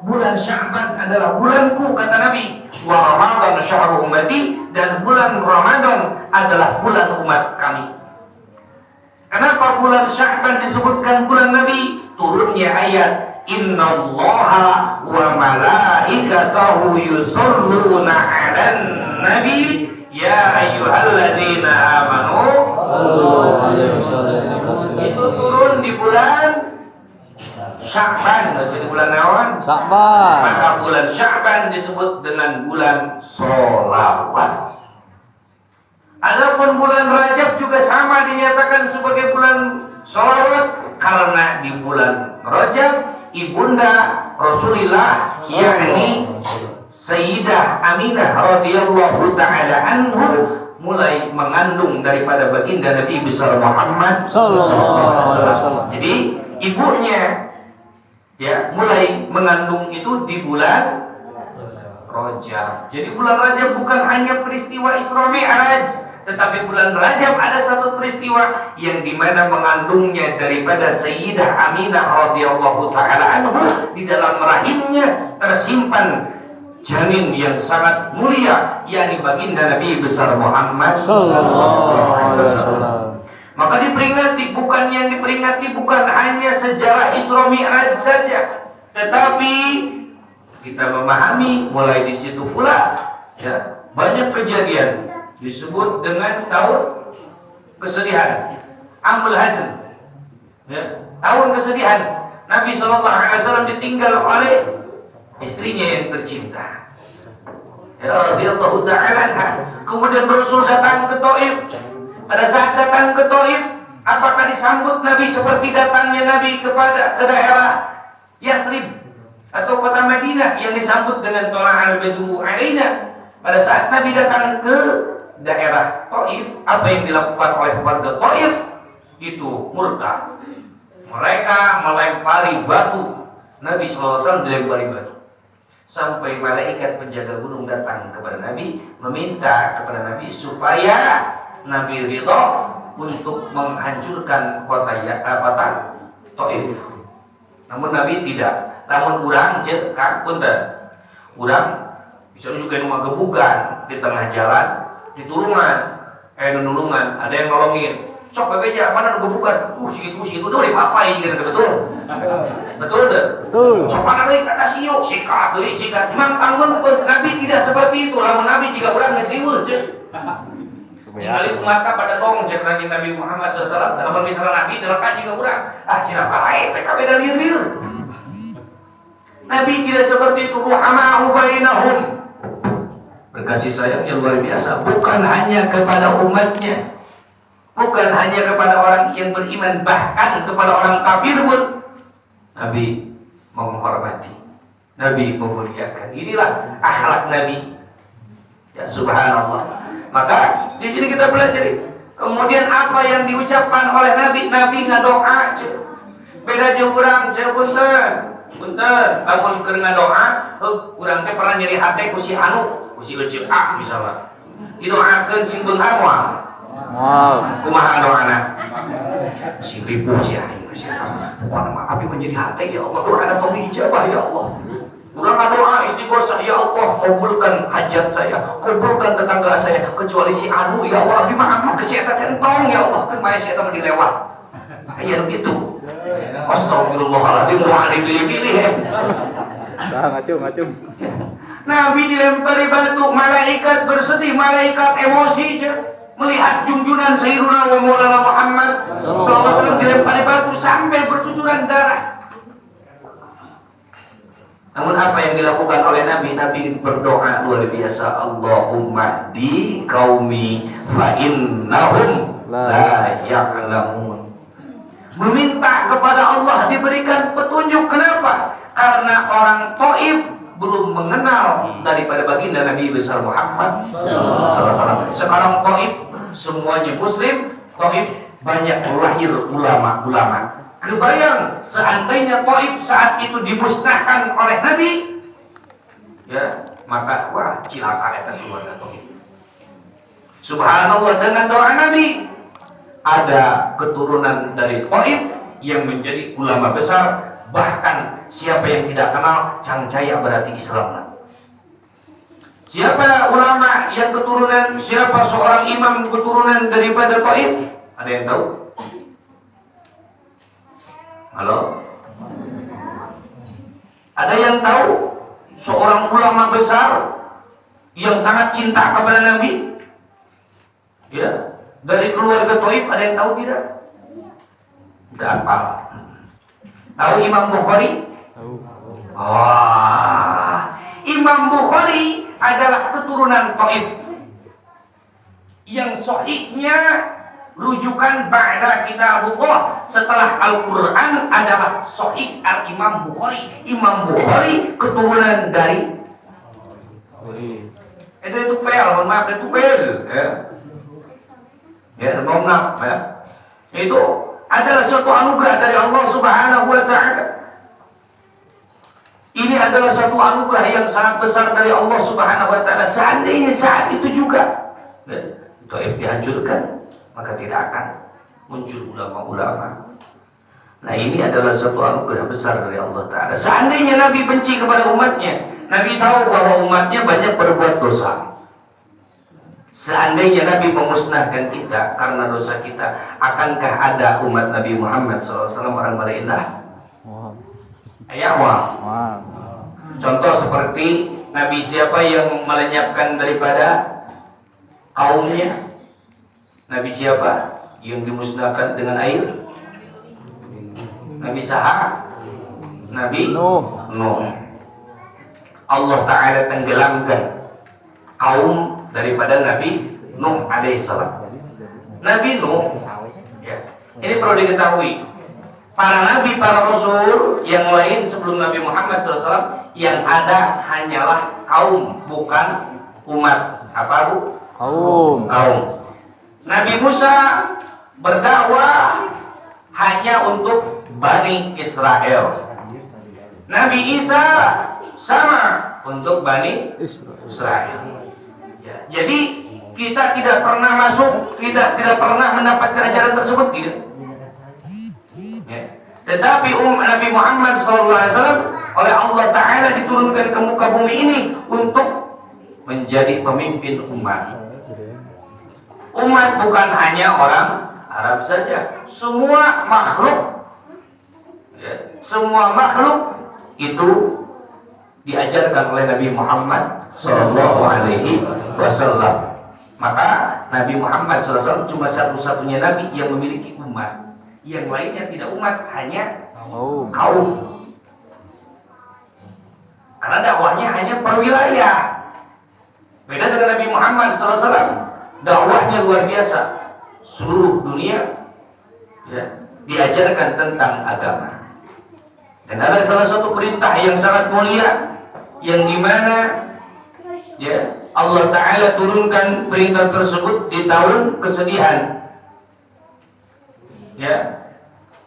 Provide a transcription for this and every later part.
bulan Sya'ban adalah bulanku, kata Nabi. Wa Ramadan syahrul ummati, dan bulan Ramadan adalah bulan umat kami. Kenapa bulan Sya'ban disebutkan bulan Nabi? Turunnya ayat Innallaha wa malaikatahu yusholluna 'alan nabi ya ayyuhalladzina amanu sallu alaihi wasallam. Itu turun di bulan Sya'ban, jadi bulan naon? Sya'ban. Maka bulan Sya'ban disebut dengan bulan sholawat. Adapun bulan Rajab juga sama dinyatakan sebagai bulan sholawat, karena di bulan Rajab ibunda Rasulullah yakni Sayyidah Aminah radhiyallahu taala anhu mulai mengandung daripada baginda Nabi besar Muhammad sallallahu alaihi wasallam. Jadi ibunya ya mulai mengandung itu di bulan Rajab. Jadi bulan Rajab bukan hanya peristiwa Isra Mi'raj, tetapi bulan Rajab ada satu peristiwa yang dimana mengandungnya daripada Sayyidah Aminah radhiyallahu taala anhu, di dalam rahimnya tersimpan janin yang sangat mulia, yakni baginda Nabi besar Muhammad sallallahu alaihi wasallam. Maka diperingati, bukan hanya sejarah Isra Mi'raj saja, tetapi kita memahami mulai di situ pula ya banyak kejadian disebut dengan tahun kesedihan, Amul Hazn, ya, tahun kesedihan. Nabi SAW ditinggal oleh istrinya yang tercinta, ya, radhiyallahu ta'ala anha. Kemudian Rasul datang ke Taif. Pada saat datang ke Taif, apakah disambut Nabi seperti datangnya Nabi ke daerah Yathrib atau kota Madinah yang disambut dengan tola'al badu alaina? Pada saat Nabi datang ke daerah Taif, apa yang dilakukan oleh warga Taif? Itu murtad. Mereka melempari batu. Nabi SAW dilempari batu, sampai malaikat penjaga gunung datang kepada Nabi, meminta kepada Nabi supaya Nabi ridho untuk menghancurkan kota Taif. Namun Nabi tidak. Namun urang cek punten, urang bisa juga rumah gebukan di tengah jalan, nulungan, ada yang nolongin. Sok bebeja mana gebukan? Situ tuh dipapai gitu, betul? Betul tuh? Betul. Sok mana deui kata siu, sikat. Memang tanggung Nabi tidak seperti itu. Lamun Nabi jika urang geus riweuh cek. Kali mata pada gong cek Nabi Muhammad SAW. Dalam misalnya Nabi terlekat juga urang. Siapa lain PKB dan wir. Nabi tidak seperti itu. Ruhama'u bainahum, berkasih sayangnya luar biasa, bukan hanya kepada umatnya, bukan hanya kepada orang yang beriman, bahkan kepada orang kafir pun Nabi menghormati, Nabi memuliakan. Inilah akhlak Nabi, ya subhanallah. Maka di sini kita pelajari. Kemudian apa yang diucapkan oleh Nabi? Nabi ngadoa, beda jeung urang, punten, bangun keur ngadoa, urang teh pernah nyeri hate ku si anu, ku si eceu A misalnya. Didoakeun sing beunghar moal. Kumaha doana? Sing ribu sia aing sia. Pokona mah abi menjadi hate ya Allah, doa tong diijabah ya Allah. Urang ngadoa istighosah, ya Allah kabulkan hajat saya, kabulkan tetangga saya, kecuali si anu ya Allah, abi mah ampun ke si eta entong ya Allah, kan bae si eta mah dilewat. Aya gitu. Astagfirullahaladzim, doa dipilih-pilih ya. Ngacung. Nabi dilempari batu, malaikat bersedih, malaikat emosi melihat junjungan Sayyidina wa Maulana Muhammad SAW dilempari batu sampai bercucuran darah. Namun apa yang dilakukan oleh Nabi? Nabi berdoa luar biasa. Allahumma di qaumi fa innahum la ya'lamun. Meminta kepada Allah diberikan petunjuk. Kenapa? Karena orang Taif belum mengenal daripada baginda Nabi besar Muhammad SAW. Sekarang Taif semuanya Muslim, Taif banyak lahir ulama-ulama. Kebayang seandainya Taif saat itu dimusnahkan oleh Nabi, ya maka wah cilaka eta keluarga Taif. Subhanallah, dengan doa Nabi ada keturunan dari Taif yang menjadi ulama besar Bahkan siapa yang tidak kenal cangcaya berarti Islam. Siapa ulama yang keturunan, siapa seorang imam keturunan daripada Taif? Ada yang tahu? Halo? Ada yang tahu seorang ulama besar yang sangat cinta kepada Nabi? Ya, dari keluarga Taif ada yang tahu tidak? Tidak apa. Tahu Imam Bukhari? Tahu. Wah, Imam Bukhari adalah keturunan Taif. Yang sahihnya rujukan ba'da kitabullah setelah Al-Quran adalah sahih Al-Imam Bukhari. Imam Bukhari keturunan dari itu fail, mohon maaf, itu fail ya, mohon maaf ya. Itu adalah suatu anugerah dari Allah Subhanahu wa ta'ala. Ini adalah satu anugerah yang sangat besar dari Allah Subhanahu wa ta'ala. Seandainya saat itu juga Taif dihancurkan, maka tidak akan muncul ulama-ulama. Nah, ini adalah satu anugerah besar dari Allah Ta'ala. Seandainya Nabi benci kepada umatnya, Nabi tahu bahwa umatnya banyak berbuat dosa. Seandainya Nabi memusnahkan kita karena dosa kita, akankah ada umat Nabi Muhammad SAW orang-orang indah? Ya, wah. Contoh seperti Nabi siapa yang melenyapkan daripada kaumnya? Nabi siapa yang dimusnahkan dengan air? Nabi Saha? Nabi Nuh. Allah Ta'ala tenggelamkan kaum daripada Nabi Nuh alaihissalam. Nabi Nuh ya, ini perlu diketahui, para nabi, para rasul yang lain sebelum Nabi Muhammad SAW yang ada hanyalah kaum, bukan umat. Apa bu? Kaum. Nabi Musa berdakwah hanya untuk Bani Israel. Nabi Isa sama untuk Bani Israel. Ya, jadi kita tidak pernah masuk, tidak pernah mendapatkan ajaran tersebut, tidak. Ya. Tetapi Nabi Muhammad SAW oleh Allah Ta'ala diturunkan ke muka bumi ini untuk menjadi pemimpin umat. Umat bukan hanya orang Arab saja, semua makhluk, ya, semua makhluk itu diajarkan oleh Nabi Muhammad Sallallahu Alaihi Wasallam. Maka Nabi Muhammad SAW cuma satu-satunya Nabi yang memiliki umat. Yang lainnya tidak umat, hanya kaum. Karena dakwahnya hanya per wilayah. Beda dengan Nabi Muhammad SAW, dakwahnya luar biasa. Seluruh dunia ya, diajarkan tentang agama. Dan ada salah satu perintah yang sangat mulia, yang dimana ya, Allah Ta'ala turunkan perintah tersebut di tahun kesedihan ya,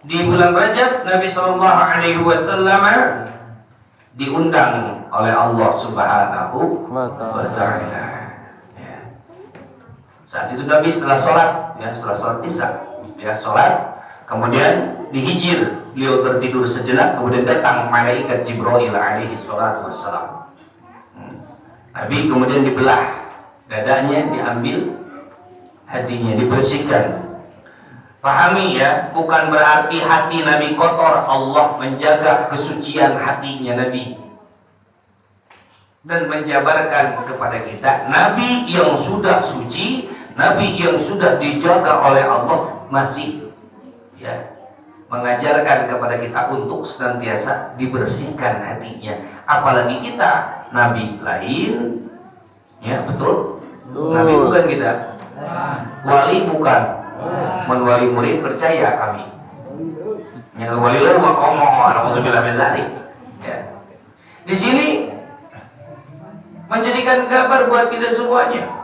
di bulan Rajab. Nabi SAW diundang oleh Allah Subhanahu wa Ta'ala ya. Saat itu Nabi setelah sholat ya, setelah sholat isya ya, sholat, kemudian dihijir, beliau tertidur sejenak, kemudian datang malaikat Jibril alaihi salatu wassalam. Nabi kemudian dibelah dadanya, diambil hatinya, dibersihkan. Pahami ya, bukan berarti hati Nabi kotor. Allah menjaga kesucian hatinya Nabi dan menjabarkan kepada kita Nabi yang sudah suci, Nabi yang sudah dijaga oleh Allah masih ya mengajarkan kepada kita untuk senantiasa dibersihkan hatinya. Apalagi kita Nabi lain ya, betul? Nabi bukan kita, wali bukan, menwali murid percaya kami. Yang wali lalu ngomong, alhamdulillah min dzalik. Ya. Di sini menjadikan kabar buat kita semuanya.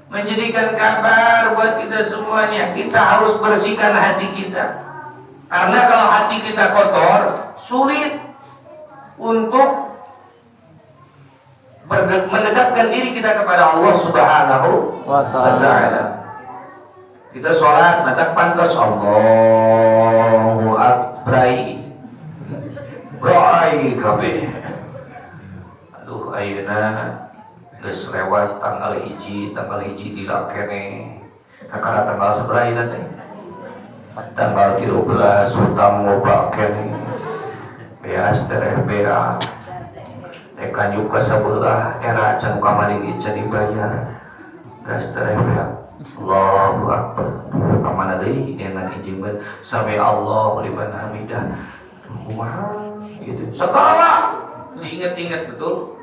Menjadikan kabar buat kita semuanya. Kita harus bersihkan hati kita. Karena kalau hati kita kotor, sulit untuk mendekatkan diri kita kepada Allah Subhanahu wa Ta'ala. Kita sholat, maka pantas Allahu Akbar. brai kabeh. Aduh ayeuna geus lewat tanggal hiji tidak kene. Kakara tanggal 11 teh. Tanggal 13 hutang loba kene. Beas tereh bea. Eka nyuka sabelah era can kamari can dibayar. Gas tereh bea. Allahu Akbar. Kamana deui dengan izin sami Allah liman hamidah. Kumaha gitu. Segala diingat-ingat betul.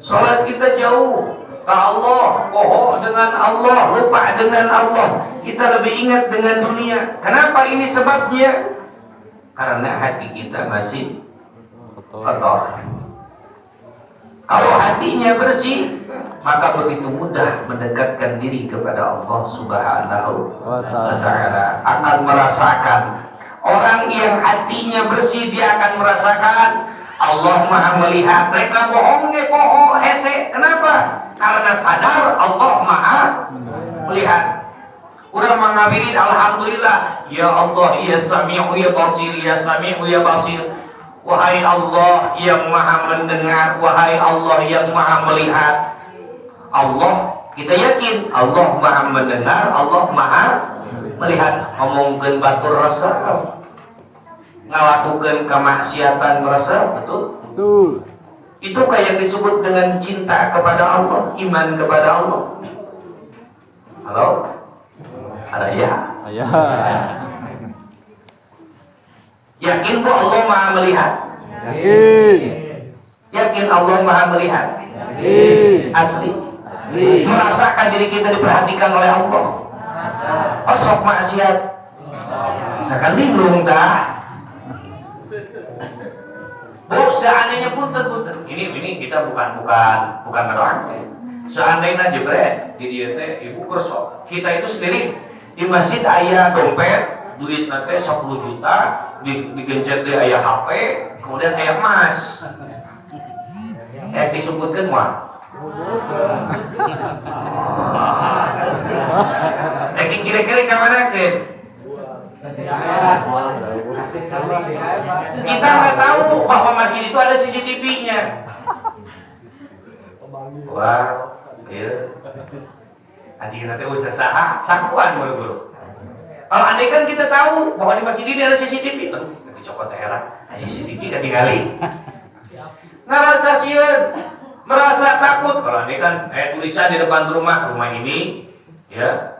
Salat kita jauh ke Allah, bohong dengan Allah, lupa dengan Allah. Kita lebih ingat dengan dunia. Kenapa ini sebabnya? Karena hati kita masih kotor. Kalau hatinya bersih, maka begitu mudah mendekatkan diri kepada Allah Subhanahu wa Ta'ala. Akan merasakan. Orang yang hatinya bersih, dia akan merasakan Allah Maha melihat. Mereka bohong hese. Kenapa? Karena sadar Allah Maha melihat. Udah mengawirin alhamdulillah. Ya Allah, ya Sami'u ya Basir, ya Sami'u ya Basir. Wahai Allah yang Maha mendengar, wahai Allah yang Maha melihat. Allah, kita yakin Allah Maha mendengar, Allah Maha melihat. Ngomongkeun batur rasa, ngalakukeun kemaksiatan rasa, betul? Betul. Itu kayak disebut dengan cinta kepada Allah, iman kepada Allah. Halo? Ada ya? Ayah. Yakin bu Allah Maha melihat? Yakin. Yakin Allah Maha melihat? Yakin. Asli? Asli. Merasakan diri kita diperhatikan oleh Allah? Oh sok maksiat? Akan bingung dah. Bu, seandainya punten. Ini kita bukan ngedoang. Seandainya jebret di dieu teh ibu kerso. Kita itu sendiri di masjid aya dompet, duit nanti 10 juta, digencet di aya HP, kemudian aya emas. Disebutkan mah. Kira-kira ke mana ke? Kita nggak tahu bahwa masjid itu ada CCTV-nya. Wah, iya. Adi nanti usaha sakuan buru-buru. Kalau andai kan kita tahu bahwa di masjid ini ada CCTV, nanti cokot heran, CCTV kan tinggali. Ngerasa sieun, merasa takut. Kalau andai kan tulisan di depan rumah ini, ya.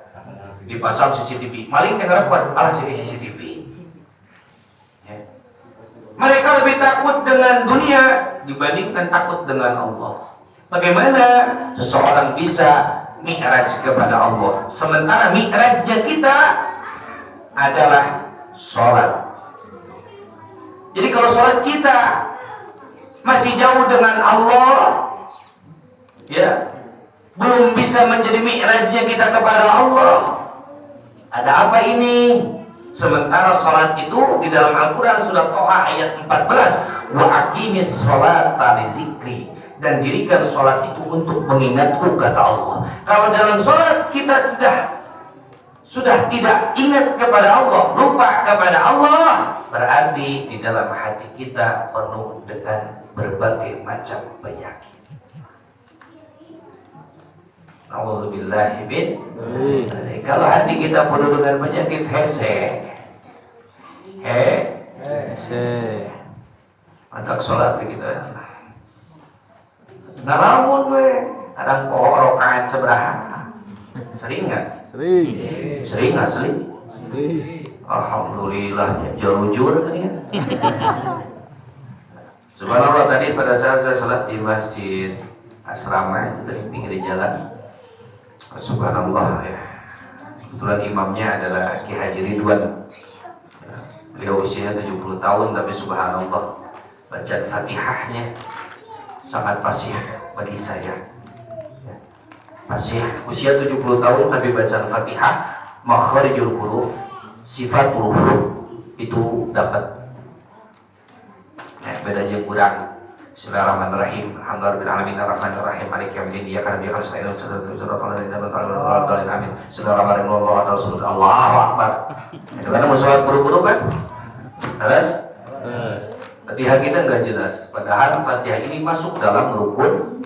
Dipasang CCTV, maling yang ngerakuan, alah sini CCTV. Ya. Mereka lebih takut dengan dunia dibandingkan takut dengan Allah. Bagaimana seseorang bisa mi'raj kepada Allah, sementara mi'rajnya kita adalah sholat. Jadi kalau sholat kita masih jauh dengan Allah, ya, belum bisa menjadi mi'rajnya kita kepada Allah. Ada apa ini? Sementara salat itu di dalam Al-Quran surat Toha ayat 14, wa aqimis sholata lidzikri, dan dirikan salat itu untuk mengingatku, kata Allah. Kalau dalam salat kita sudah tidak ingat kepada Allah, lupa kepada Allah, berarti di dalam hati kita penuh dengan berbagai macam penyakit. Auzubillahi min. Kalau hati kita penuh dengan penyakit hese, mantap sholat kita. Ngalamun we, kadang rokaat seberapa? Sering nggak? Sering asli. Alhamdulillah, jujur kan ya. Subhanallah, tadi pada saat saya sholat di masjid asrama itu di pinggir jalan. Subhanallah ya. Kebetulan imamnya adalah Ki Haji Ridwan. Beliau usianya 70 tahun tapi subhanallah bacaan Fatihahnya sangat fasih bagi saya. Fasih, usia 70 tahun tapi bacaan Fatihah, makharijul huruf, sifatul huruf itu dapat. Beda aja kurang. Bismillahirrahmanirrahim. Alhamdulillahirabbil alamin arrahmanirrahim maliki yaumiddin iyyaka na'budu wa iyyaka nasta'in ihdinas siratal ladzina amin. Bismillahirrahmanirrahim. Allahu akbar. Itu kan mau sholat buru-buru kan? Terus? Fatihah kita enggak jelas. Padahal Fatihah ini masuk dalam rukun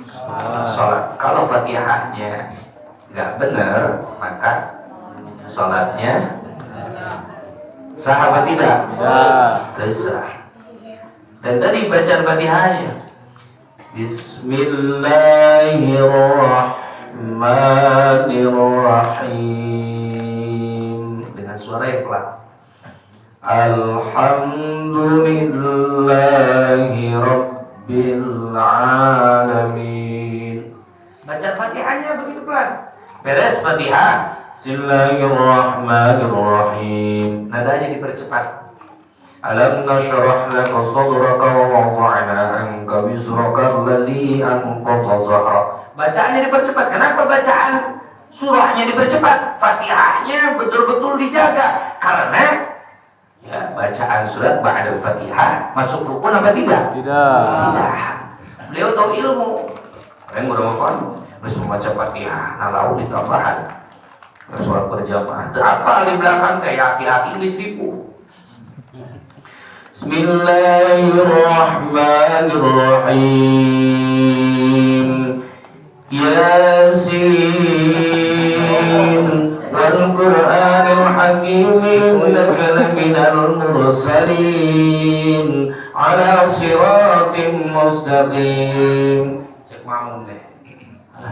sholat. Kalau Fatihahnya enggak benar, maka sholatnya sah apa tidak? Sah. Dan tadi bacaan Fatihahnya Bismillahirrahmanirrahim dengan suara yang pelan. Alhamdulillahi Rabbil Alamin. Bacaan Fatihahnya begitu pelan. Beres Fatihah, Bismillahirrahmanirrahim. Nadanya dipercepat. Alam nashrah laka sadraka wa wada'na anka wizraka alladhi anqadha dhahrak. Bacaannya dipercepat. Kenapa bacaan surahnya dipercepat? Fatihahnya betul-betul dijaga. Karena ya bacaan surat ba'dal Fatihah masuk rukun apa tidak? Tidak. Beliau tahu ilmu. Kalian mudah-mudahan harus membaca Fatihah. Nalau ditambahan. Sholat berjamaah. Apa di belakang kayak hati-hati Inggris tipu. Bismillahirrahmanirrahim. Yasin wal Qur'anil Hakim innaka laminal mursalin ala siratim mustaqim. Cek mamun deh.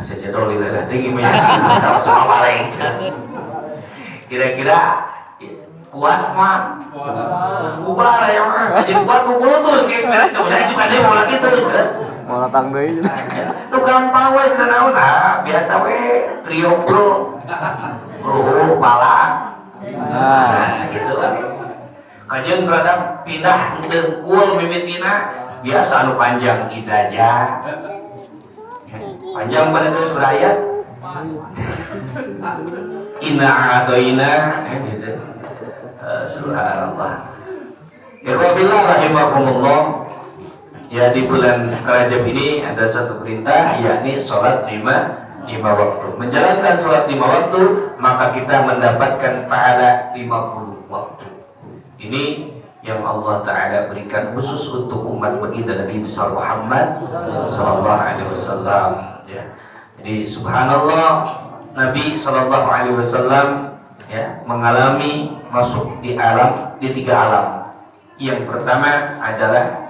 Saya jadol lidah tinggi Yasin sama lain. Kira-kira kuat mah ubah ya mah jadi kuat kuku terus kayak enggak usah suka dia mau lagi terus mau latang deui itu gampang we senaon biasa we trio bro pala segitu kajian berada pindah untuk kul mimitina biasa anu panjang idajah panjang pada terus berayat ina atau ina gitu. Subhanallah. Ikhwabillah rahimakumullah. Ya di bulan Rajab ini ada satu perintah yakni sholat lima waktu. Menjalankan sholat 5 waktu maka kita mendapatkan pahala 50 waktu. Ini yang Allah Ta'ala berikan khusus untuk umat baginda Nabi besar Muhammad sallallahu alaihi wasallam. Ya. Jadi subhanallah Nabi sallallahu alaihi wasallam ya mengalami masuk di alam di 3 alam. Yang pertama adalah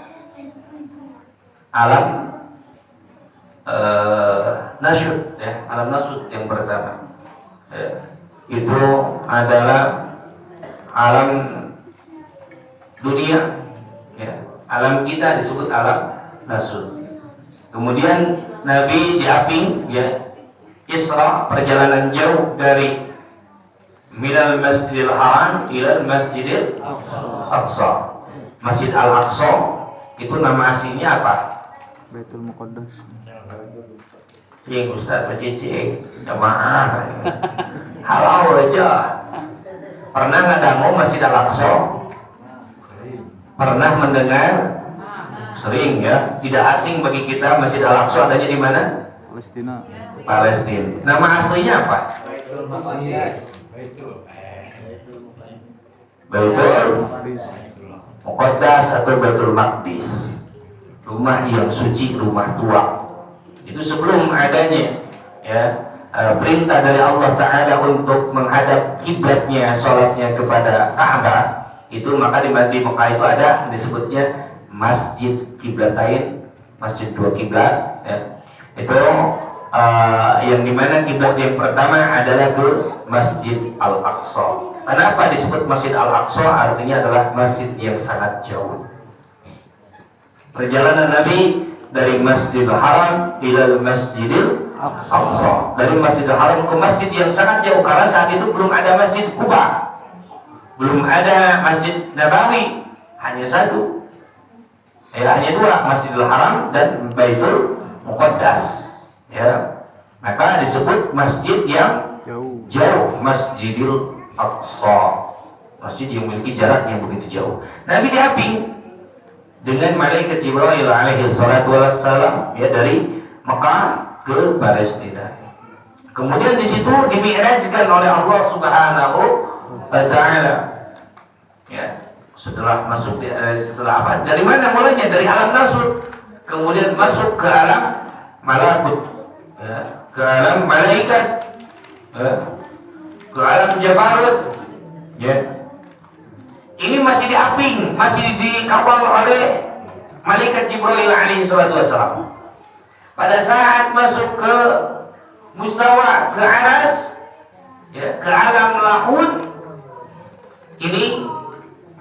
alam nasyud ya, alam nasyud yang pertama. Itu adalah alam dunia ya. Alam kita disebut alam nasyud. Kemudian Nabi diaping ya Isra, perjalanan jauh dari minal masjidil haram ila masjidil aqsa. Masjid al-Aqsa itu nama aslinya apa? Baitul Muqaddas. Cing Ustaz Pacicing jamaah halau aja. Pernah ngadangu Masjid al-Aqsa? Pernah mendengar? Sering ya. Tidak asing bagi kita Masjid al-Aqsa adanya di mana? Palestina. Palestina. Nama aslinya apa? Baitul Muqaddas atau Baitul Maqdis, rumah yang suci, rumah tua. Itu sebelum adanya ya perintah dari Allah Ta'ala untuk menghadap kiblatnya, sholatnya kepada Ka'bah. Itu maka di Mekah itu ada disebutnya Masjid Kiblatain, Masjid 2 kiblat ya. Itu yang dimana kiblat yang pertama adalah ke Masjid Al-Aqsa. Kenapa disebut Masjid Al-Aqsa? Artinya adalah masjid yang sangat jauh. Perjalanan Nabi dari Masjidil Haram ila Masjidil Aqsa, dari Masjidil Haram ke masjid yang sangat jauh, karena saat itu belum ada Masjid Quba, belum ada Masjid Nabawi, hanya satu ya, hanya 2, Masjidil Haram dan Baitul Muqaddas ya. Maka disebut masjid yang jauh, Masjidil Aqsa, masjid yang memiliki jarak yang begitu jauh. Nabi diaping dengan malaikat Jibril alaihi salatu wassalam ya dari Mekah ke Palestina. Kemudian di situ dimi'rajkan oleh Allah Subhanahu wa taala. Ya, setelah masuk setelah apa? Dari mana mulainya? Dari alam nasut. Kemudian masuk ke alam malakut. Ya, ke alam malaikat. Ya, ke alam jabarut. Ya. Ini masih diaping, masih dikawal oleh malaikat Jibril alaihi salatu wassalam. Pada saat masuk ke mustawa, ke aras, ya, ke alam lahut, ini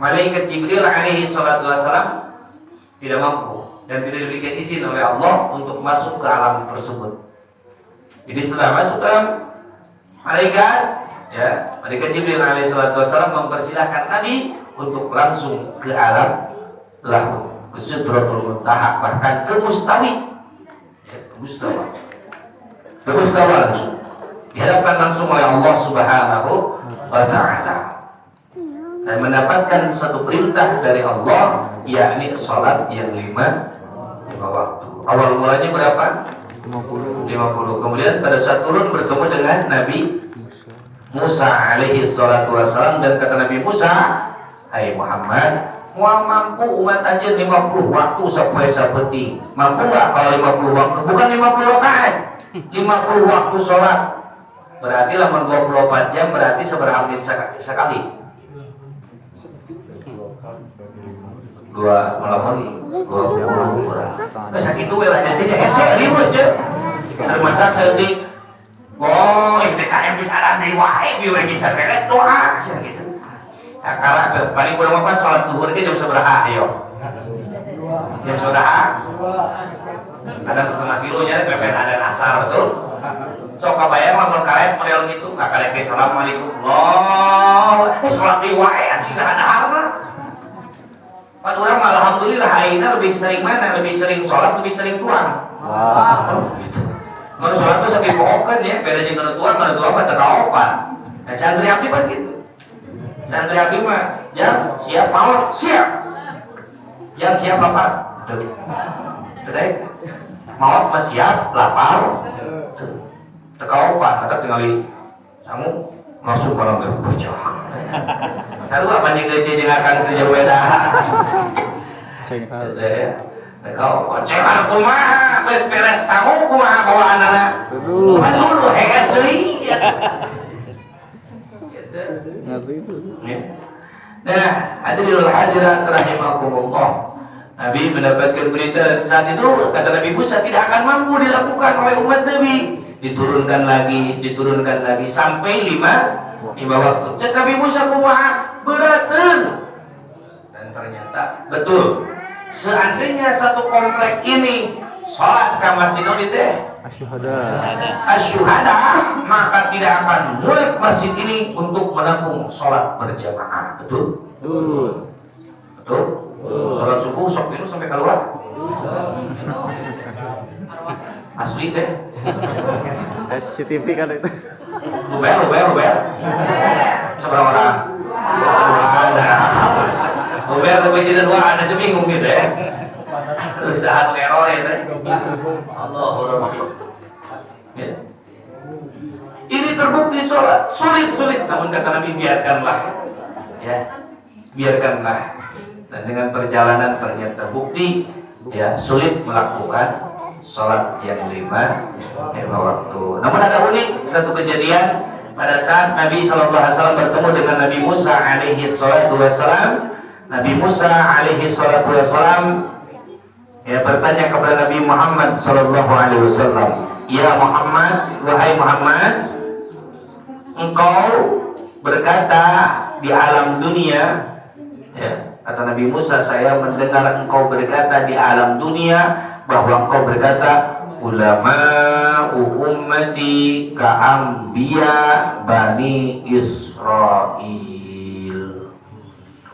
malaikat Jibril alaihi salatu wassalam tidak mampu dan tidak diberikan izin oleh Allah untuk masuk ke alam tersebut. Jadi setelah masuk ke malaikat, ya, malaikat Jibril alaihi salatu wassalam mempersilahkan Nabi untuk langsung ke alam lahut, ke Sidratul Muntaha, bahkan ke Mustawi. Bermustawa langsung dihadapkan langsung oleh Allah Subhanahu wa ta'ala dan mendapatkan satu perintah dari Allah, yakni sholat yang lima waktu. Awal mulanya berapa? 50. Kemudian pada saat turun bertemu dengan Nabi Musa alaihi salatu wassalam dan kata Nabi Musa, hai Muhammad, mau mampu umat aja 50 waktu sampai seperti mampu nggak kalau 50 waktu, bukan 50 rakaat, 50 waktu sholat berarti lama 24 jam, berarti seberapa menit sekali? 2 malam 20 besar itu welanya aja ribut aja ada masak sedih. Oh PKM bisa ada di wae di lagi beres doa gitu. Nah, kalau paling kurang apa sholat duhur itu jam seberapa? Ayo. Jam seberapa? Kadang setengah kilonya PPN ada asar betul. Sok kabayang lamun karet model gitu, nggak karet ke assalamualaikum. Allah, sholat di wae anjing nggak ada harma. Pan orang alhamdulillah aina lebih sering mana? Lebih sering sholat, lebih sering tuang. Gitu. Kalau sholat itu sakit pohokan ya, beda jeung tuang apa teraopan. Nah, santri abdi pan gitu. Santri abdi mah jam siap maut siap, jam siap lapar tuh today maut mah siap lapar tuh tekaupan atau tinggali kamu masuk malam berbocor lalu apa nih gaji dengarkan kerja beda cengkal tekaupan cengkal kumaha beres kamu kumaha bawa anak dulu hegas deui Nah, hadirin hadirat rahimakumullah. Nabi mendapatkan berita saat itu kata Nabi Musa tidak akan mampu dilakukan oleh umat Nabi. Diturunkan lagi sampai lima waktu. Cek Nabi Musa kumaha beratun. Dan ternyata betul. Seandainya satu komplek ini sholat ka masjid teh asyuhada, maka tidak akan muat masjid ini untuk menampung sholat berjamaah. Betul? Betul? Sholat subuh sok itu sampai keluar? Asli deh. CCTV kan itu. Luber. Seberapa orang? Luber ke presiden dua ada seminggu gitu ya. Usaha error ya teh. Ya. Ini terbukti sholat sulit, namun kata Nabi biarkanlah, ya, biarkanlah. Dan dengan perjalanan ternyata bukti, ya, sulit melakukan sholat yang lima waktu. Namun ada unik satu kejadian pada saat Nabi SAW bertemu dengan Nabi Musa alaihi salatu wassalam. Nabi Musa alaihi salatu wassalam ya bertanya kepada Nabi Muhammad sallallahu alaihi wasallam, "Ya Muhammad, wahai Muhammad, engkau berkata di alam dunia," ya, kata Nabi Musa, "saya mendengar engkau berkata di alam dunia bahwa engkau berkata, ulama ummati ka'ambiya Bani Israil.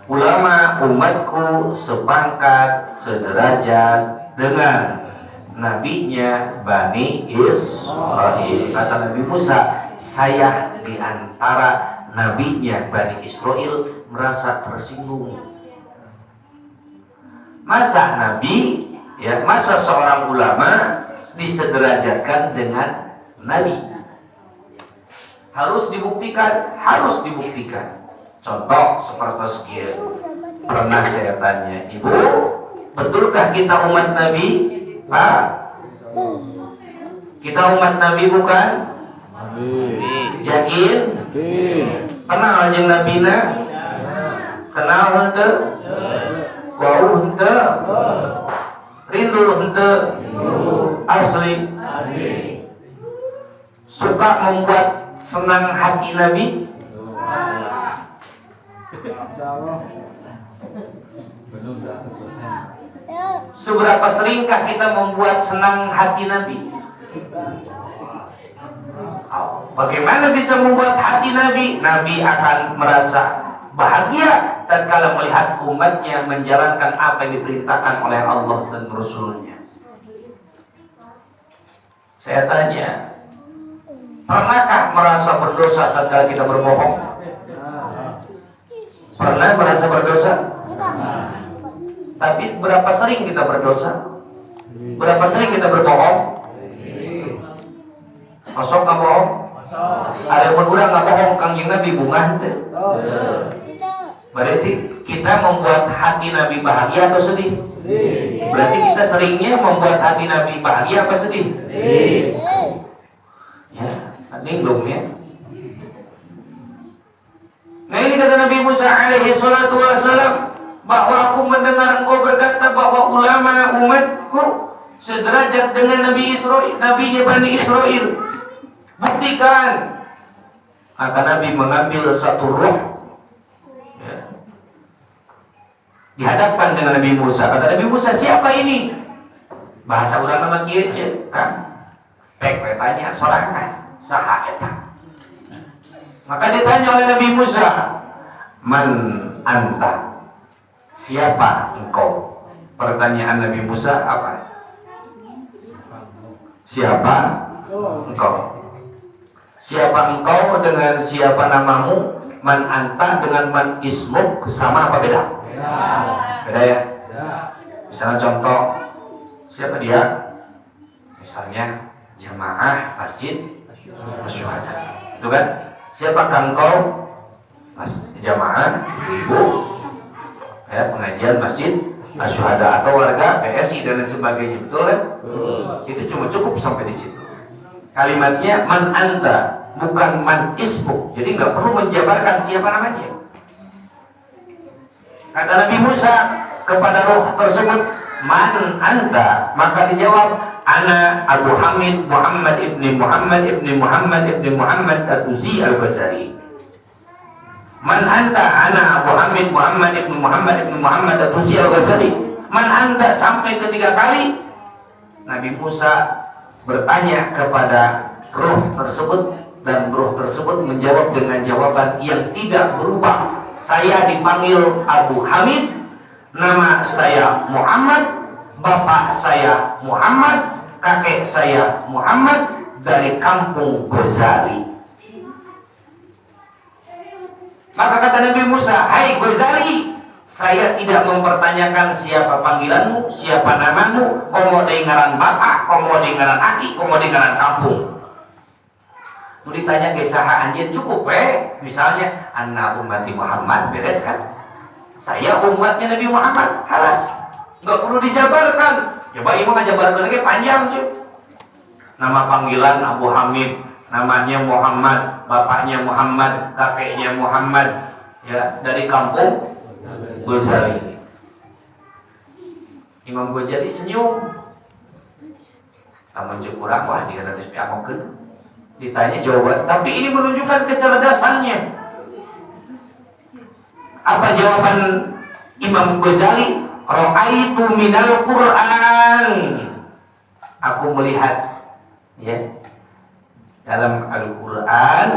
Ulama umatku sepangkat sederajat dengan nabinya Bani Israil." Kata Nabi Musa, saya di antara nabinya Bani Israil merasa tersinggung. Masa Nabi, ya, masa seorang ulama disederajatkan dengan Nabi? Harus dibuktikan, harus dibuktikan. Contoh seperti sekian. Pernah saya tanya, Ibu, betulkah kita umat Nabi? Pak, kita umat Nabi bukan? Yakin? Kenal aja Nabi na? Kenal hente? Wau hente? Rindu hente? Asli? Suka membuat senang hati Nabi? Seberapa seringkah kita membuat senang hati Nabi? Bagaimana bisa membuat hati Nabi? Nabi akan merasa bahagia tatkala melihat umatnya menjalankan apa yang diperintahkan oleh Allah dan Rasulnya. Saya tanya, pernahkah merasa berdosa tatkala kita berbohong? Pernah merasa berdosa? Tapi berapa sering kita berdosa? Berapa sering kita berbohong? Masuk nggak bohong? Ada pun udah nggak bohong, Kangjeng Nabi bunga itu. Berarti kita membuat hati Nabi bahagia atau sedih? Berarti kita seringnya membuat hati Nabi bahagia apa sedih? Ya, ninggung ya. Nah ini kata Nabi Musa alaihi salatu wassalam, bahwa aku mendengar engkau berkata bahwa ulama umatku sederajat dengan Nabi Israel, Nabinya Bani Israel. Buktikan. Maka Nabi mengambil satu roh, ya, dihadapkan dengan Nabi Musa. Kata Nabi Musa, siapa ini? Bahasa ulama makieu kan. Pek tanya sorangan saha eta. Maka ditanya oleh Nabi Musa, man anta? Siapa engkau? Pertanyaan Nabi Musa apa? Siapa engkau? Siapa engkau dengan siapa namamu? Man anta dengan man ismuk sama apa beda? Beda ya? Misalnya contoh, siapa dia? Misalnya jamaah masjid Asyhada. Itu kan? Siapakah engkau? Mas jamaah, ibu, ya, pengajian masjid Asyhada atau warga PSI dan sebagainya, betul kan? Itu cuma cukup sampai di situ. Kalimatnya man anta, bukan man ismuk. Jadi nggak perlu menjabarkan siapa namanya. Kata Nabi Musa kepada roh tersebut, man anta, maka dijawab, ana Abu Hamid Muhammad ibni Muhammad ibni Muhammad ibni Muhammad At-Tuzi Al-Ghazali. Man anta, ana Abu Hamid Muhammad ibni Muhammad ibni Muhammad At-Tuzi Al-Ghazali. Man anta sampai ketiga kali. Nabi Musa bertanya kepada roh tersebut dan roh tersebut menjawab dengan jawaban yang tidak berubah. Saya dipanggil Abu Hamid, nama saya Muhammad, bapak saya Muhammad, kakek saya Muhammad dari kampung Ghazali. Maka kata Nabi Musa, hai Ghazali, saya tidak mempertanyakan siapa panggilanmu, siapa namamu, komo dengaran bapak, komo dengaran aki, komo dengaran kampung. Mau ditanya ke saha anjir cukup misalnya anak umat Muhammad, beres kan? Saya umatnya Nabi Muhammad, halas, nggak perlu dijabarkan. Coba ibu ngajabarkan lagi panjang cuy. Nama panggilan Abu Hamid, namanya Muhammad, bapaknya Muhammad, kakeknya Muhammad, ya, dari kampung Ghazali. Imam Ghazali senyum. Namun kurang, wah dia harus diamokeun. Ditanya jawaban, tapi ini menunjukkan kecerdasannya. Apa jawaban Imam Ghazali? Ra'aitu minal Qur'an. Aku melihat, ya, dalam Al-Quran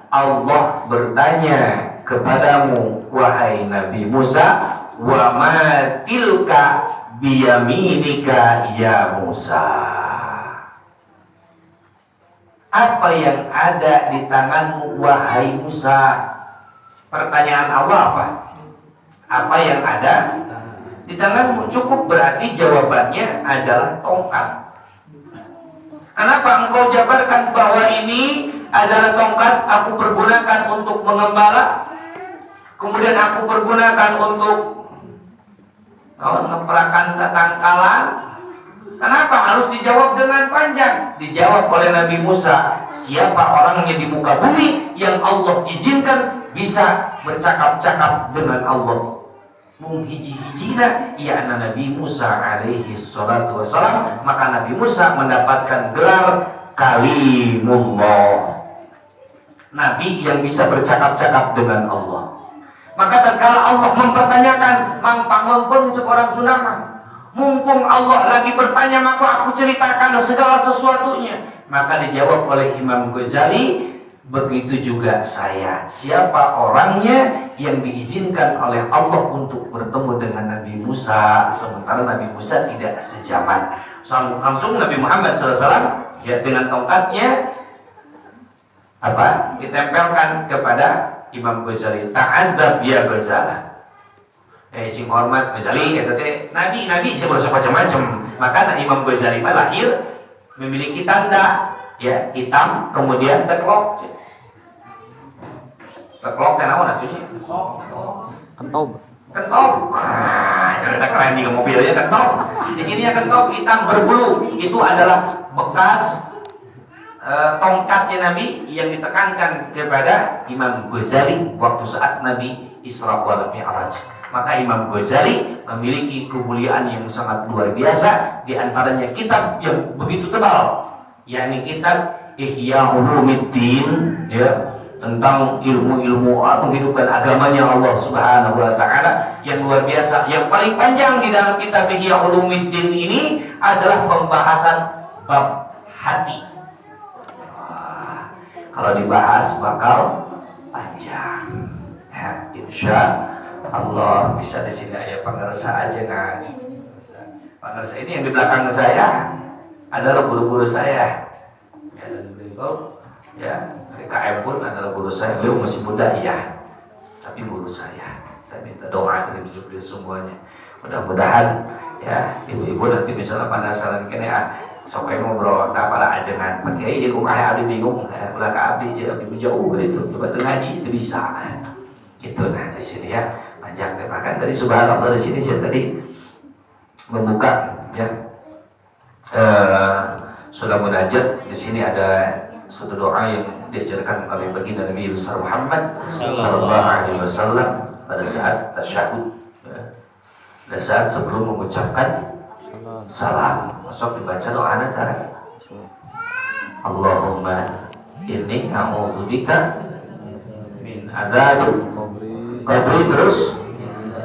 Allah bertanya kepadamu, wahai Nabi Musa, wa ma tilka biyaminika ya Musa. Apa yang ada di tanganmu wahai Musa? Pertanyaan Allah apa? Apa yang ada di tanganmu cukup, berarti jawabannya adalah tongkat. Kenapa engkau jabarkan bahwa ini adalah tongkat aku pergunakan untuk mengembala, kemudian aku pergunakan untuk ngeperakan tatangkalan? Kenapa harus dijawab dengan panjang? Dijawab oleh Nabi Musa, siapa orangnya di muka bumi yang Allah izinkan bisa bercakap-cakap dengan Allah? Hiji-hijina ya Nabi Musa alaihi salatu wassalam. Maka Nabi Musa mendapatkan gelar Kalimullah, Nabi yang bisa bercakap-cakap dengan Allah. Maka tatkala Allah mempertanyakan, mangpang seorang Sunama, mumpung Allah lagi bertanya, maka aku ceritakan segala sesuatunya. Maka dijawab oleh Imam Ghazali, begitu juga saya. Siapa orangnya yang diizinkan oleh Allah untuk bertemu dengan Nabi Musa, sementara Nabi Musa tidak sejaman. Langsung Nabi Muhammad SAW ya dengan tongkatnya apa? Ditempelkan kepada Imam Ghazali. Ta'adzab ya Ghazali. Sing hormat Ghazali eta teh nabi saya berasa macam-macam. Maka Imam Ghazali lahir memiliki tanda ya hitam, kemudian teklok. Teklok teh naon atunya? Kentog. Kentog. Ada keren juga mobilnya kentog. Di sini kentog hitam berbulu. Itu adalah bekas tongkatnya Nabi yang ditekankan kepada Imam Ghazali waktu saat Nabi Isra wal Mi'raj. Maka Imam Ghazali memiliki kemuliaan yang sangat luar biasa. Di antaranya kitab yang begitu tebal, yakni kitab Ihya Ulumuddin, ya, tentang ilmu-ilmu menghidupkan agamanya Allah Subhanahu wa taala yang luar biasa. Yang paling panjang di dalam kitab Ihya Ulumuddin ini adalah pembahasan bab hati. Kalau dibahas bakal panjang. Ya, insya Allah bisa di sini ya pengersa aja kan. Pengersa ini yang di belakang saya adalah guru-guru saya. Ya, dan beliau ya PKM pun adalah guru saya. Beliau masih muda iya, tapi guru saya. Saya minta doa dari beliau semuanya. Mudah-mudahan ya ibu-ibu nanti misalnya penasaran kene sok ngobrol tak pada ajengan pakai ya kok abdi bingung ulah ka abdi abdi jauh gitu coba teu ngaji itu bisa gitu. Nah di sini ya panjang deh, bahkan dari subhanallah di sini saya tadi membuka ya sudah munajat. Di sini ada satu doa yang diajarkan oleh baginda Nabi besar Muhammad sallallahu alaihi wasallam pada saat tasyahud ya. Pada saat sebelum mengucapkan salam, masuk dibaca doa tadi. Allahumma inni a'udzubika min adzab qabri terus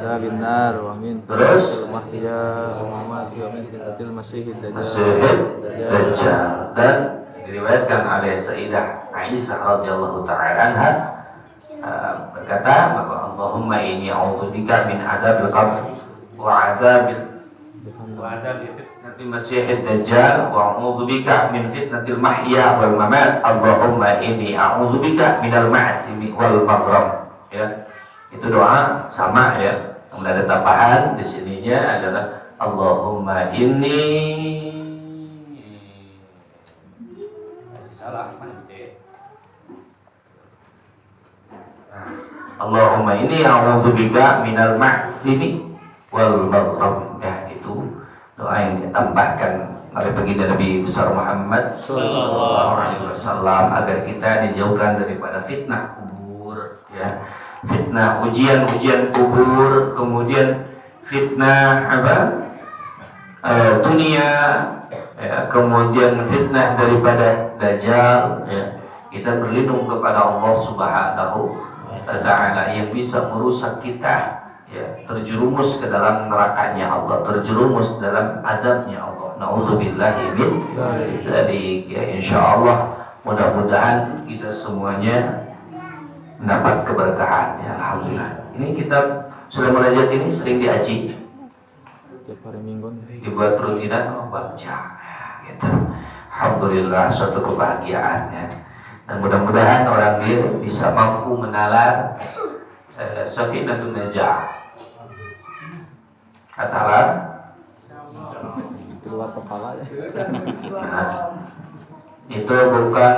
Adzabin nar wa min terus mahya wa mamati wa min fitnatil masiihid dajjal. Dan diriwayatkan oleh Sayyidah Aisyah radhiyallahu taala anha berkata, maka Allahumma inni a'udzubika min adzabil qabr wa adzabil fitnatil masiihid dajjal wa a'udzubika min fitnatil mahya wal mamat. Allahumma inni a'udzubika minal ma'simi wal maghram. Ya, itu doa sama ya. Kemudian ada tambahan di sininya adalah Allahumma inni salah mana gitu. Allahumma inni a'udzubika minal ma'simi wal maghram. Ya, itu doa yang ditambahkan oleh baginda Nabi besar Muhammad sallallahu alaihi wasallam agar kita dijauhkan daripada fitnah kubur ya, fitnah ujian kubur, kemudian fitnah dunia ya, kemudian fitnah daripada dajjal ya. Kita berlindung kepada Allah Subhanahu wa taala yang bisa merusak kita ya, terjerumus ke dalam nerakanya Allah, terjerumus dalam azabnya Allah. Nauzubillahi min dzalik. Ya, insyaallah mudah-mudahan kita semuanya mendapat keberkahan ya, alhamdulillah. Ini kitab sudah munajat ini sering diaji tiap hari Minggu dibuat rutinan baca gitu. Alhamdulillah suatu kebahagiaan ya. Dan mudah-mudahan orang dia bisa mampu menalar Safinatun Najah. Hatalan Keluar kepala ya. nah, itu bukan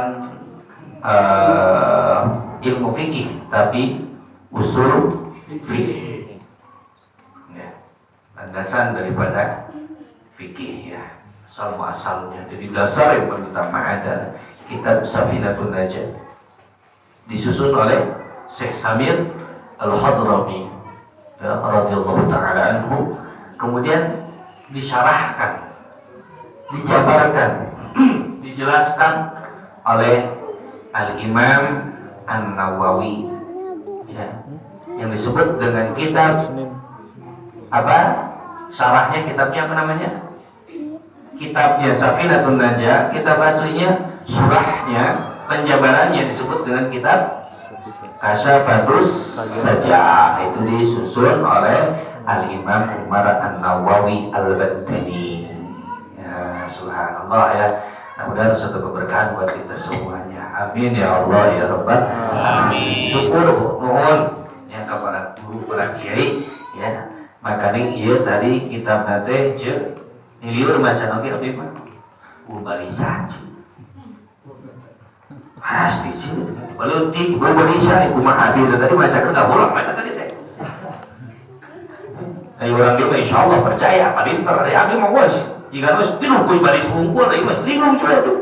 ilmu fikih tapi usul fikih ya, landasan daripada fikih ya, asal muasalnya. Jadi dasar yang pertama adalah kitab Safinatun Najah disusun oleh Syekh Samir Al-Hadrami ya, radhiyallahu ta'ala anhu, kemudian disyarahkan, dijabarkan, dijelaskan oleh Al-Imam An-Nawawi ya, yang disebut dengan kitab apa? Syarahnya kitabnya apa namanya? Kitabnya Safinatun Najah, kitab aslinya surahnya, penjabarannya disebut dengan kitab Kasyafatus Sajah. Itu disusun oleh Al-Imam Umar An-Nawawi Al-Badani ya, subhanallah ya. Mudah-mudahan satu keberkahan buat kita semuanya. Amin ya Allah ya Rabbal alamin. Syukur mohon ya kepada guru para kiai ya. Makanya iya tadi kitab nate je niliur macan oke abdi mah barisan pasti je baleutik barisan ieu kumaha hadir tadi maca enggak bolak maca tadi teh. Ayo orang dia insyaallah percaya pinter ari abdi mah wes jika wes tilu kuy baris hungkul ieu mah linglung coba tuh.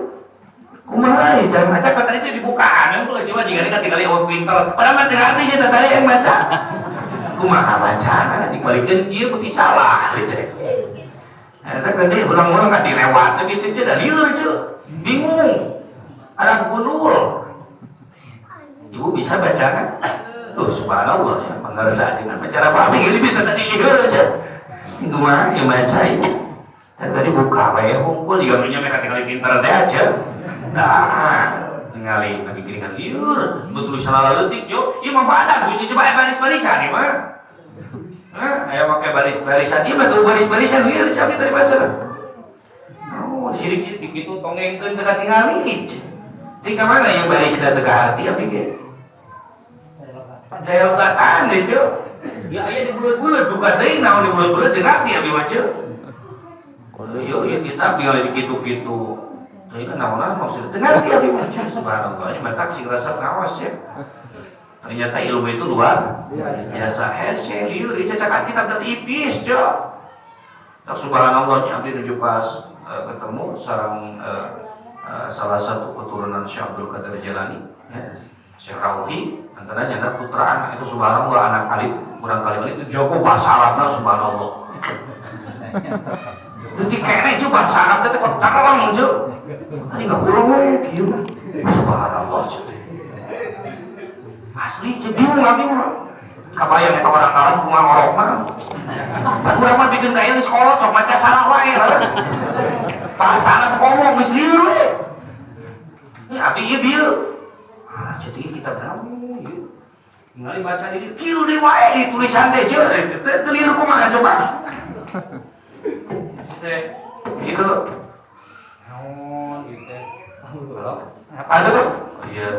Kumaha jangan maca tadi teh dibukaan engko coba jika kita tinggal orang pinter padahal mah teh hati je tadi yang maca. Kumaha bacana dibalikeun ieu beuti salah teh. Eta gede ulang-ulang kan dilewat gitu aja dah lieur ce. Bingung. Anak gundul. Ibu bisa baca kan? Tuh subhanallah ya, pengarsa dengan cara apa gini bisa tadi lieur ce. Kumaha ya baca itu. Dan tadi buka wae hungkul juga nya mereka tinggal pinter teh aja. Nah, ningali lagi giringan lieur, betul salah leutik jo. Ieu mah badak buci coba baris-barisan ieu mah. Ayo pakai baris-barisan, iya betul baris-barisan liar cabai dari baca. Oh, sirik-sirik begitu tongengkeun teu katingali. Di kamana yang barisna teu hati abdi ge? Dayogatan deh, Cuk. Ya aya di bulet-bulet buka teuing naon di bulet-bulet teu ngarti abdi mah, Cuk. Yo kitab tinggal dikitu-kitu. Teuing naonan maksudna teu ngarti abdi mah, Cuk. Subhanallah, ini matak sing resep ngawas ya. Ternyata ilmu itu luar biasa. Hese liur dicacakan kitab dan tipis jo. Subhanallahnya abdi nuju pas ketemu sareng salah satu keturunan Syekh Abdul Qadir Jalani ya. Syekh Rauhi antara nyana putra anak itu subhanallah anak alit kurang kali itu Joko bahasa Arabna subhanallah. Jadi kene jo bahasa Arab teh kok tarang jo. Ari enggak urang we kieu. Subhanallah jo. Asli bingung lagi mah. Kabayang eta orang Arab bunga ngorok mah. Pan urang mah bikin ka ieu sekolah sok maca salah wae. Bahasa Arab ngomong geus lieur we. Ini abi ieu bieu. Jadi kita berau ieu. Ningali baca di kieu deui wae di tulisan teh je. Teu lieur kumaha coba. Itu naon ieu teh? Apa itu? Oh iya.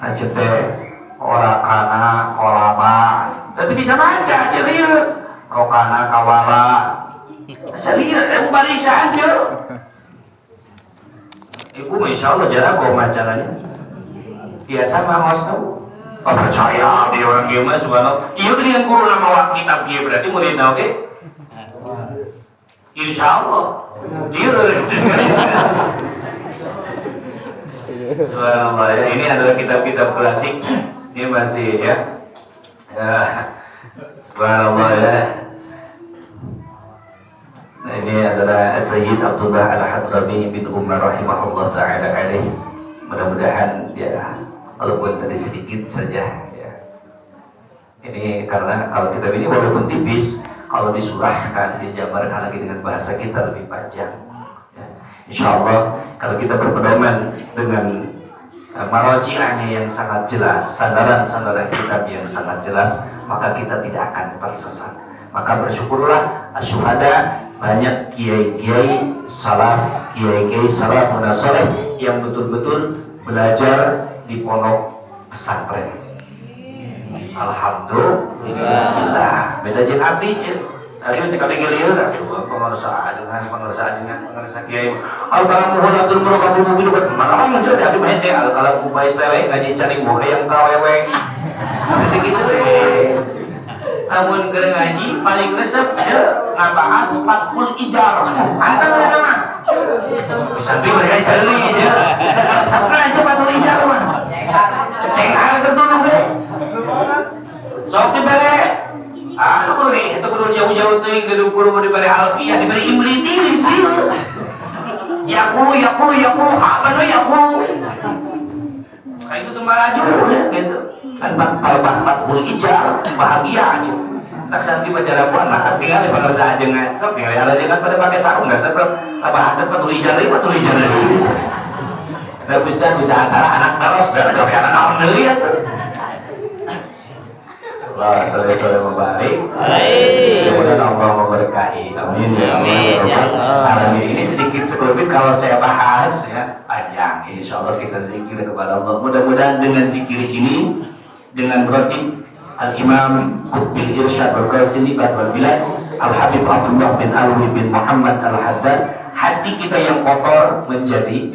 Aja teh Orakana, kolama, tapi bisa baca aja liur. Rokana, kawala, bisa liur. Ibu barisan aja. Ibu insya Allah jarang bawa macananya. Biasa mah tahu. Oh percaya di orang dia mah subhanallah. Iya tadi yang guru nama wak kitab dia berarti mau tahu ke? Insya Allah. Liur. Subhanallah ya. Ini adalah kitab-kitab klasik. Ini masih ya, subhanallah ya. Nah, ini adalah Sayyid Abdullah Al-Hadrami bin Umar rahimahullah ta'ala alaih. Mudah-mudahan ya, walaupun tadi sedikit saja ya. Ini karena kalau kitab ini walaupun tipis, kalau disurahkan, dijabarkan lagi dengan bahasa kita lebih panjang ya. Insya Allah kalau kita berpedoman dengan maroji'ahnya yang sangat jelas, sandaran-sandaran kitab yang sangat jelas, maka kita tidak akan tersesat. Maka bersyukurlah asyuhada banyak kiai-kiai salaf, kiai-kiai salafun saleh yang betul-betul belajar di pondok pesantren. Alhamdulillah. Beda jeung abdi jeung Ayo cek kali gelieu dah. Pengarsa kiai. Al-kalam muholatul muraqabul mubin buat mana muncul dari bahasa al-kalam ubay lewe ngaji cari buah yang kawewe. Seperti gitu deh. Namun keur ngaji paling resep ngabahas fathul ijar. Anta mah. Bisa tuh mereka sekali aja. Resepna aja fathul ijar mah. Cengar tertulung deh. Sok dibere. Itu kudu jauh-jauh teuing gedung kudu diberi alfiah diberi imriti serius. Yakulu apa ya yakulu. Kayak itu tuh malah aja gitu. Kan fathul ijar bahagia aja. Tak santi baca rapuan lah tinggal di bangsa ajengan. Kok tinggal ada jangan pada pakai sarung enggak sebab bahasa fathul ijar lagi. Ada ustaz bisa antara anak terus dan ada anak naon deui atuh. Allah sore-sore membaik. Mudah-mudahan Allah memberkahi. Amin ya Allah. Ini sedikit sekelumit kalau saya bahas ya panjang. Insya Allah kita zikir kepada Allah. Mudah-mudahan dengan zikir ini, dengan berarti Al-Imam Qutbil Irsyad Berkasili Badwal Bilad Al-Habib Abdullah bin Alwi bin Muhammad Al-Haddad, hati kita yang kotor menjadi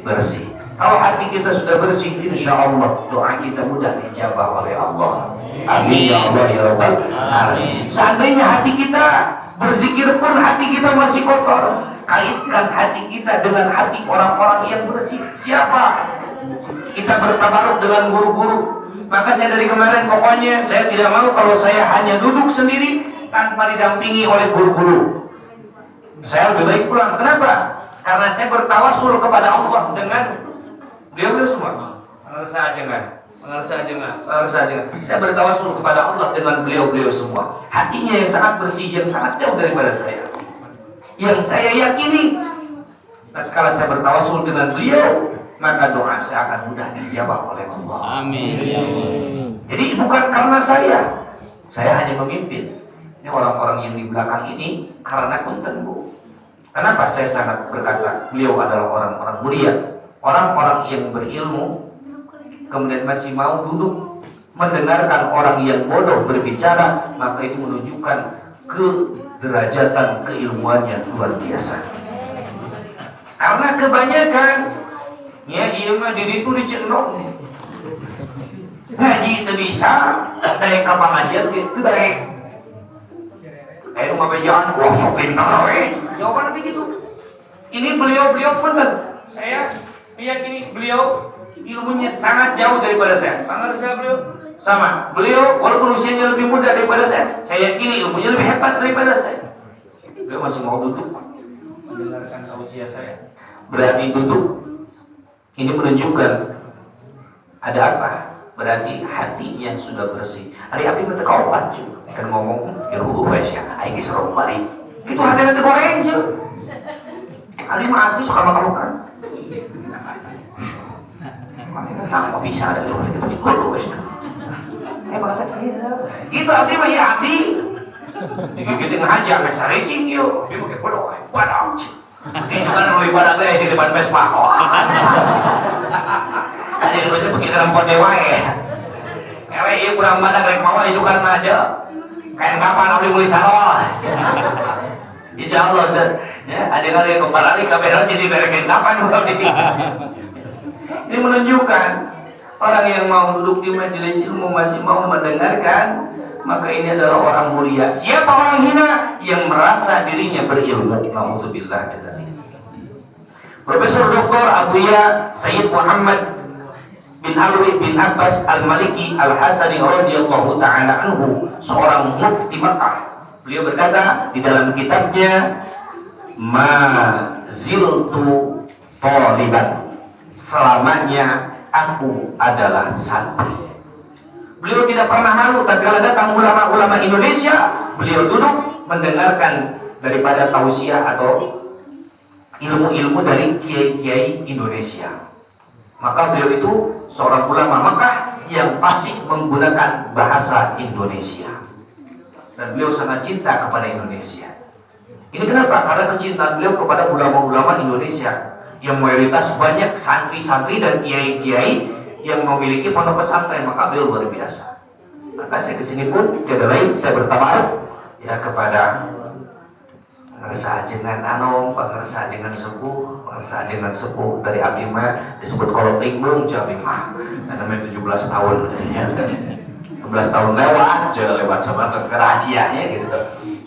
bersih. Kalau hati kita sudah bersih, insya Allah doa kita mudah dijabah oleh Allah. Amin ya Allah ya Rabbal alamin. Seandainya hati kita berzikir pun hati kita masih kotor, kaitkan hati kita dengan hati orang-orang yang bersih. Siapa? Kita bertabaruk dengan guru-guru. Maka saya dari kemarin pokoknya saya tidak mau kalau saya hanya duduk sendiri tanpa didampingi oleh guru-guru. Saya lebih baik pulang. Kenapa? Karena saya bertawasul kepada Allah dengan beliau semua. Mengerasa aja nggak? Saya bertawasul kepada Allah dengan beliau semua. Hatinya yang sangat bersih, yang sangat jauh daripada saya. Yang saya yakini, tatkala saya bertawasul dengan beliau, maka doa saya akan mudah dijawab oleh Allah. Amin. Jadi bukan karena saya hanya memimpin. Ini orang-orang yang di belakang ini karena kunten Bu. Kenapa saya sangat berkata beliau adalah orang-orang mulia, orang-orang yang berilmu, kemudian masih mau duduk mendengarkan orang yang bodoh berbicara, maka itu menunjukkan kederajatan keilmuannya luar biasa. Karena kebanyakan ya iya mah diri itu dicendok ngaji itu bisa dari kapangajian gitu dari kayak rumah bejaan wah sok pintar jawaban nanti gitu. Ini beliau bener, saya meyakini beliau ilmunya sangat jauh daripada saya. Pangar saya beliau sama. Beliau walaupun usianya lebih muda daripada saya yakini ilmunya lebih hebat daripada saya. Beliau masih mau duduk mendengarkan usia saya. Berani duduk. Ini menunjukkan ada apa? Berarti hatinya sudah bersih. Hari api minta kaupan cuy. Kan ngomong ya rubuh ya. Aing seru balik. Itu hati nanti goreng cuy. Hari mah asli suka makan kan. Nah, bisa ada yang gitu gitu. Bahasa gitu abdi mah ya abdi. Digigit dengan haja nggak sarecing yuk. Dia pakai bodoh. Waduh. Ini sekarang lebih pada guys di depan Vespa. Ada yang bisa pakai dalam kode wae. Ewe iya kurang badak rek mawa isukan aja. Kayak kapan abdi mulai salon. Insya Allah ya ada kali yang kembali ke bedal sini berekin kapan abdi. Ini menunjukkan orang yang mau duduk di majelis ilmu masih mau mendengarkan, maka ini adalah orang mulia. Siapa orang hina? Yang merasa dirinya berilmu. Nauzubillah dari. Profesor Dr. Abuya Sayyid Muhammad bin Alwi bin Abbas Al-Maliki Al-Hasani radhiyallahu ta'ala anhu, seorang mufti Makkah. Beliau berkata di dalam kitabnya, "Ma ziltu thaliban." Selamanya aku adalah santri. Beliau tidak pernah malu tatkala datang ulama-ulama Indonesia, beliau duduk mendengarkan daripada tausiah atau ilmu-ilmu dari kiai-kiai Indonesia. Maka beliau itu seorang ulama Makkah yang fasih menggunakan bahasa Indonesia. Dan beliau sangat cinta kepada Indonesia. Ini kenapa? Karena kecintaan beliau kepada ulama-ulama Indonesia yang mayoritas banyak santri-santri dan kiai-kiai yang memiliki pondok pesantren, maka beliau luar biasa. Maka saya kesini pun tidak lain, saya bertabaruk ya kepada ngerasa ajengan anom, ngerasa ajengan sepuh, ngerasa ajengan sepuh dari abdi mah disebut koloting bung abdi mah, namanya 17 tahun ya. 11 tahun lewat, lewat sama kerahasianya gitu.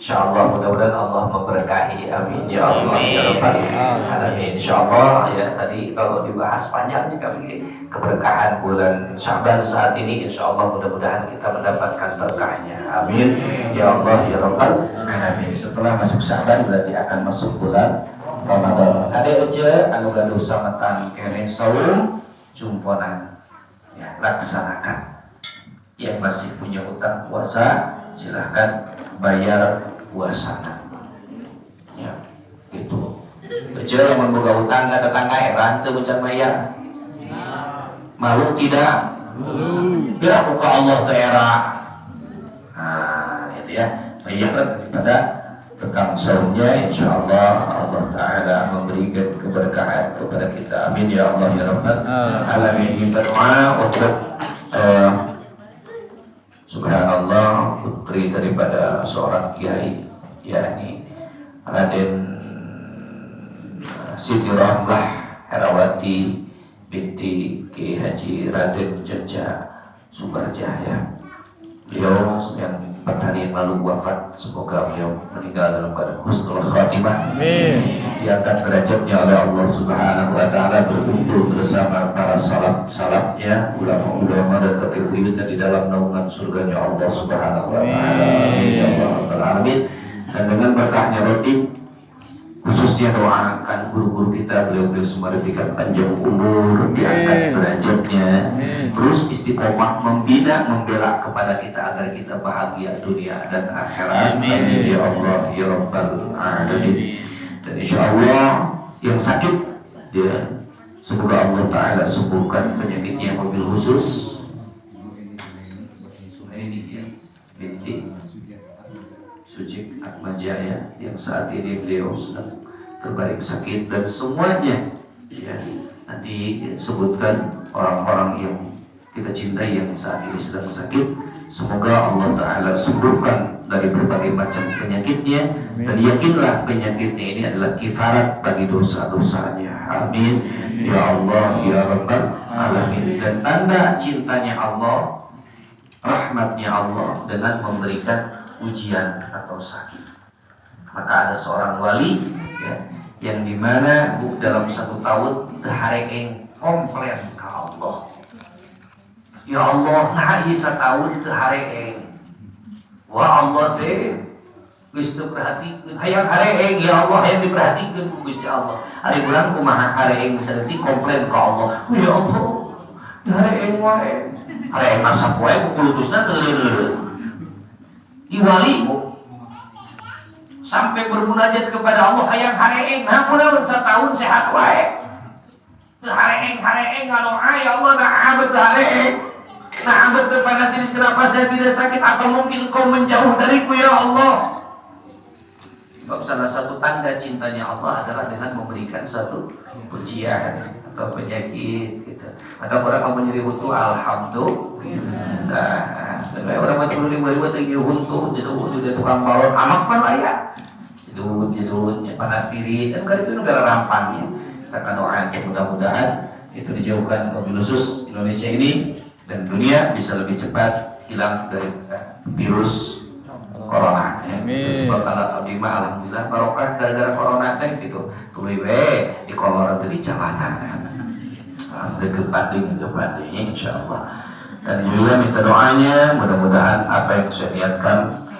Insyaallah mudah-mudahan Allah memberkahi, amin ya Allah ya Rabbal alamin. Insyaallah ya tadi kalau dibahas panjang jika begini keberkahan bulan Syaban saat ini, insyaallah mudah-mudahan kita mendapatkan berkahnya, amin ya Allah ya Rabbal alamin. Setelah masuk Syaban berarti akan masuk bulan Ramadan. Ada aja anu gaduh sametan kene saum jumponan ya laksanakan. Yang masih punya utang puasa silahkan bayar puasana ya gitu. Kecil yang membuka utang ke tetangga heran itu ucap bayar malu tidak bila buka Allah ke era itu ya bayar daripada bekam saumnya. Insyaallah Allah Ta'ala memberikan keberkahan kepada kita, amin ya Allah ya Rabbal alamin. Berdoa untuk subhanallah putri daripada seorang kiai yakni Raden Siti Rahmah Herawati binti Ki Haji Raden Jaja Subarjaya. Beliau yang 4 hari yang lalu wafat, semoga beliau meninggal dalam keadaan husnul khatimah. Amin. Diangkat derajatnya oleh Allah Subhanahu wa taala, berkumpul bersama para salaf-salafnya, ulama-ulama dan kafir-kafir di dalam naungan surganya Allah Subhanahu wa taala. Amin ya rabbal alamin. Dan dengan berkahnya roti khususnya doakan guru-guru kita, beliau semua diberikan panjang umur, diangkat derajatnya, terus istiqomah membina, membela kepada kita agar kita bahagia dunia dan akhirat. Amin ya Allah ya Rabbal alamin. Dan insyaallah yang sakit ya semoga Allah Ta'ala sembuhkan penyakitnya. Mobil khusus ini ya binti Suci Atmajaya yang saat ini beliau sedang terbaring sakit, dan semuanya ya nanti sebutkan orang-orang yang kita cintai yang saat ini sedang sakit. Semoga Allah Ta'ala sembuhkan dari berbagai macam penyakitnya, dan yakinlah penyakitnya ini adalah kifarat bagi dosa-dosanya. Amin ya Allah ya Rabbal alamin. Dan tanda cintanya Allah, rahmatnya Allah dengan memberikan ujian atau sakit. Maka ada seorang wali ya, yang dimana dalam 1 tahun tehareng komplain ke Allah. Ya Allah, nah ieu satahun teu hareng. Wah Allah teh geus teu perhatikeun. Hayang hareng ya Allah, hayang diperhatikeun ku Gusti Allah. Ari urang kumaha hareng saeutik komplain ka Allah. Ya Allah, hareng wae. Hareng masa poe ku kulutusna teu leuleut. Diwali sampai bermunajat kepada Allah hayang hareng. Nah kunaon satahun sehat wae. Teu hareng ngaloa ya Allah na abet hareng. Nah abad terpanas diri, kenapa saya tidak sakit? Apa mungkin kau menjauh dariku ya Allah? Sebab salah satu tanda cintanya Allah adalah dengan memberikan satu ujian atau penyakit gitu. Atau orang mau menyeri hutu, alhamdulillah. Nah, orang mau turun lima tinggi hutu, jadi tukang balon, amak pan lah ya. Jedut, panas tiris, kan itu negara rampan ya. Kita akan doakan mudah-mudahan itu dijauhkan mobil khusus Indonesia ini, dan dunia bisa lebih cepat hilang dari virus corona ya. Sebab abdi mah alhamdulillah barokah gara-gara corona teh gitu. Tuluy we di kolor teh di jalanan. Dekepat insyaallah. Dan juga minta doanya, mudah-mudahan apa yang saya niatkan